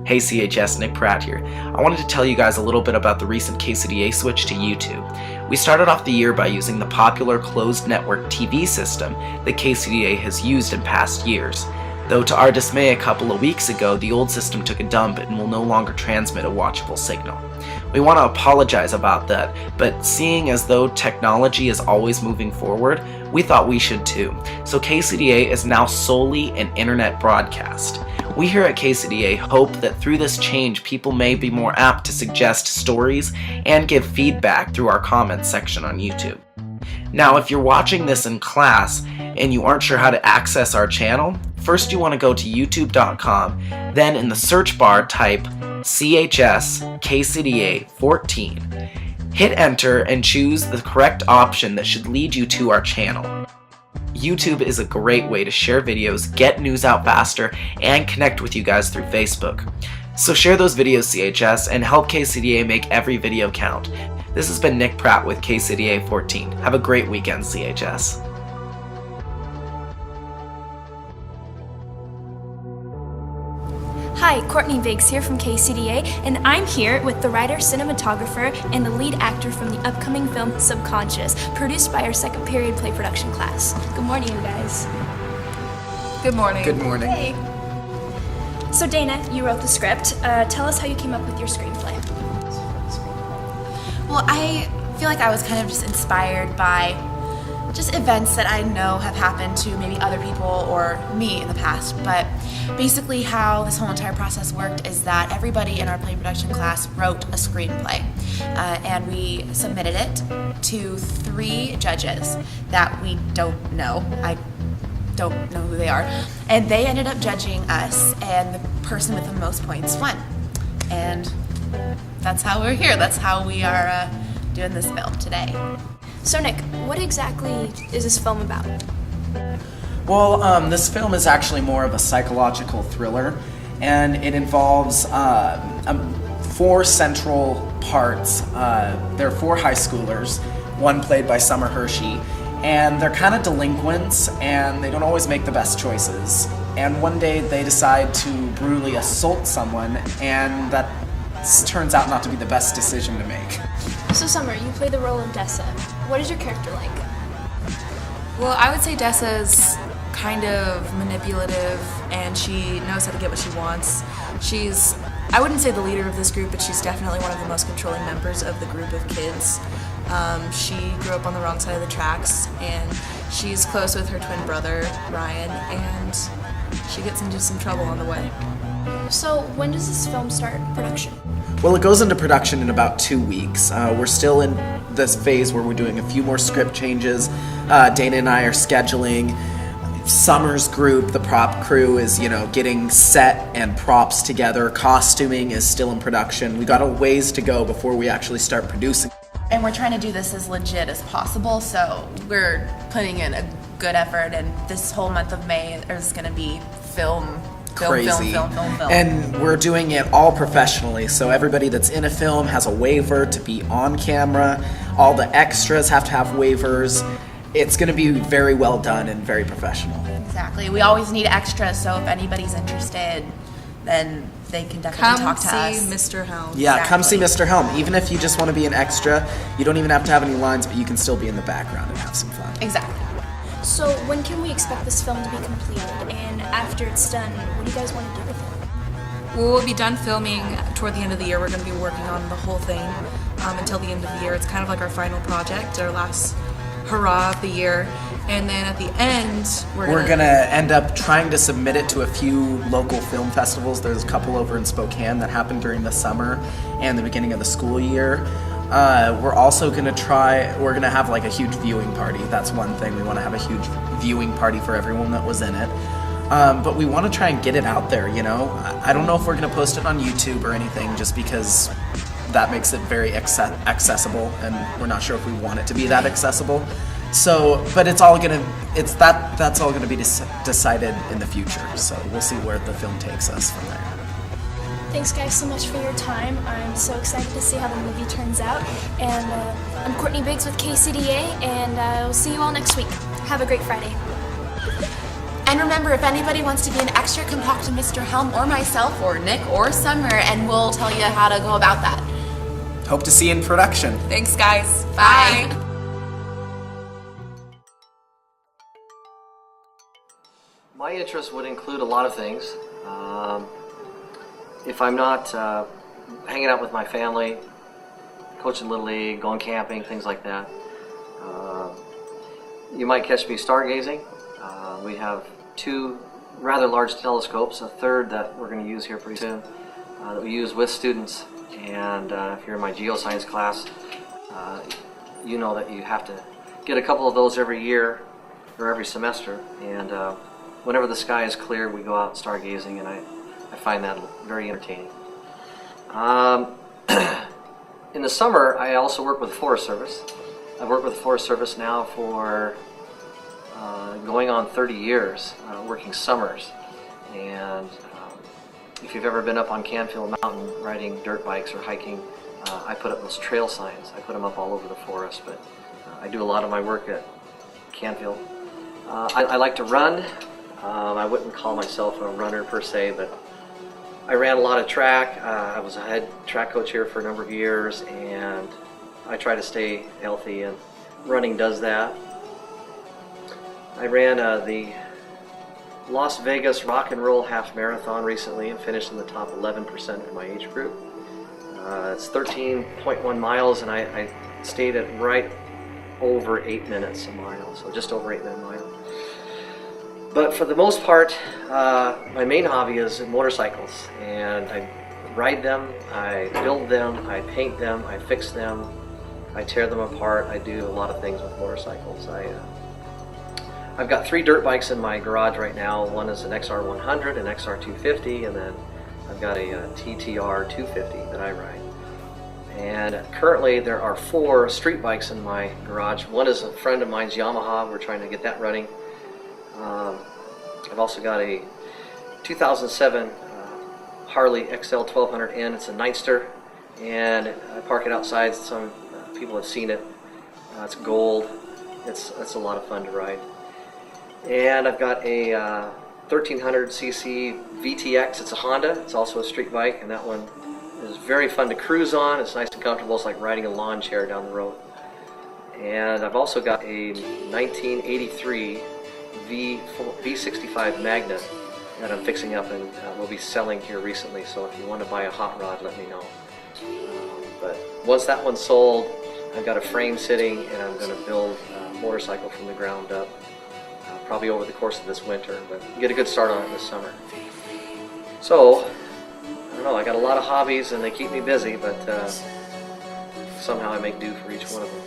Hey CHS, Nick Pratt here. I wanted to tell you guys a little bit about the recent KCDA switch to YouTube. We started off the year by using the popular closed network TV system that KCDA has used in past years. Though to our dismay a couple of weeks ago, the old system took a dump and will no longer transmit a watchable signal. We want to apologize about that, but seeing as though technology is always moving forward, we thought we should too. So KCDA is now solely an internet broadcast. We here at KCDA hope that through this change, people may be more apt to suggest stories and give feedback through our comments section on YouTube. Now, if you're watching this in class and you aren't sure how to access our channel, first you want to go to youtube.com, then in the search bar type CHS KCDA 14. Hit enter and choose the correct option that should lead you to our channel. YouTube is a great way to share videos, get news out faster, and connect with you guys through Facebook. So share those videos, CHS, and help KCDA make every video count. This has been Nick Pratt with KCDA 14. Have a great weekend, CHS. Hi, Courtney here from KCDA, and I'm here with the writer, cinematographer, and the lead actor from the upcoming film Subconscious, produced by our second period play production class. Good morning, you guys. Good morning. Good morning. Hey. So Dana, you wrote the script. Tell us how you came up with your screenplay. Well, I feel like I was kind of just inspired by just events that I know have happened to maybe other people or me in the past, but basically how this whole entire process worked is that everybody in our play production class wrote a screenplay, and we submitted it to 3 judges that we don't know. I don't know who they are, and they ended up judging us, and the person with the most points won. And that's how we're here. That's how we are doing this film today. So Nick, what exactly is this film about? Well, this film is actually more of a psychological thriller, and it involves 4 central parts. There are 4 high schoolers, one played by Summer Hershey, and they're kind of delinquents, and they don't always make the best choices. And one day they decide to brutally assault someone, and that turns out not to be the best decision to make. So Summer, you play the role of Dessa. What is your character like? Well, I would say Dessa's kind of manipulative, and she knows how to get what she wants. She's, I wouldn't say the leader of this group, but she's definitely one of the most controlling members of the group of kids. She grew up on the wrong side of the tracks, and she's close with her twin brother, Ryan, and she gets into some trouble on the way. So when does this film start production? Well, it goes into production in about 2 weeks. We're still in this phase where we're doing a few more script changes. Dana and I are scheduling. Summer's group, the prop crew, is, getting set and props together. Costuming is still in production. We got a ways to go before we actually start producing. And we're trying to do this as legit as possible, so we're putting in a good effort, and this whole month of May is going to be film. Crazy. And we're doing it all professionally, so everybody that's in a film has a waiver to be on camera. All the extras have to have waivers. It's going to be very well done and very professional. Exactly. We always need extras, so if anybody's interested, then they can definitely talk to us. Come see Mr. Helm. Yeah, Exactly. Come see Mr. Helm. Even if you just want to be an extra, you don't even have to have any lines, but you can still be in the background and have some fun. Exactly. So when can we expect this film to be completed? And after it's done, what do you guys want to do with it? Well, we'll be done filming toward the end of the year. We're going to be working on the whole thing until the end of the year. It's kind of like our final project, our last hurrah of the year. And then at the end, we're going to end up trying to submit it to a few local film festivals. There's a couple over in Spokane that happen during the summer and the beginning of the school year. We're also going to have like a huge viewing party. That's one thing. We want to have a huge viewing party for everyone that was in it. But we want to try and get it out there, I don't know if we're going to post it on YouTube or anything, just because that makes it very accessible, and we're not sure if we want it to be that accessible. So, but that's all going to be decided in the future. So we'll see where the film takes us from there. Thanks guys so much for your time. I'm so excited to see how the movie turns out. And I'm Courtney Biggs with KCDA, and I'll see you all next week. Have a great Friday. And remember, if anybody wants to be an extra, come talk to Mr. Helm or myself or Nick or Summer, and we'll tell you how to go about that. Hope to see you in production. Thanks, guys. Bye. My interests would include a lot of things. If I'm not hanging out with my family, coaching Little League, going camping, things like that, you might catch me stargazing. We have 2 rather large telescopes, a third that we're going to use here pretty soon, that we use with students. And if you're in my geoscience class, you know that you have to get a couple of those every year or every semester. And whenever the sky is clear, we go out stargazing, and I find that very entertaining. In the summer, I also work with the Forest Service. I've worked with the Forest Service now for going on 30 years, working summers. And if you've ever been up on Canfield Mountain riding dirt bikes or hiking, I put up those trail signs. I put them up all over the forest, but I do a lot of my work at Canfield. I like to run. I wouldn't call myself a runner per se, but I ran a lot of track. I was a head track coach here for a number of years, and I try to stay healthy, and running does that. I ran the Las Vegas Rock and Roll Half Marathon recently and finished in the top 11% of my age group. It's 13.1 miles, and I stayed at right over 8 minutes a mile, so just over 8 minutes a mile. But for the most part, my main hobby is motorcycles, and I ride them, I build them, I paint them, I fix them, I tear them apart. I do a lot of things with motorcycles. I've got 3 dirt bikes in my garage right now. One is an XR100, an XR250, and then I've got a TTR 250 that I ride. And currently there are 4 street bikes in my garage. One is a friend of mine's Yamaha. We're trying to get that running. I've also got a 2007 Harley XL 1200N. It's a Nightster, and I park it outside. Some people have seen it. It's gold. It's a lot of fun to ride. And I've got a 1300cc VTX. It's a Honda. It's also a street bike, and that one is very fun to cruise on. It's nice and comfortable. It's like riding a lawn chair down the road. And I've also got a 1983 V65 Magna that I'm fixing up and will be selling here recently. So if you want to buy a hot rod, let me know. But once that one's sold, I've got a frame sitting, and I'm going to build a motorcycle from the ground up, probably over the course of this winter, but get a good start on it this summer. So, I don't know, I got a lot of hobbies and they keep me busy, but somehow I make do for each one of them.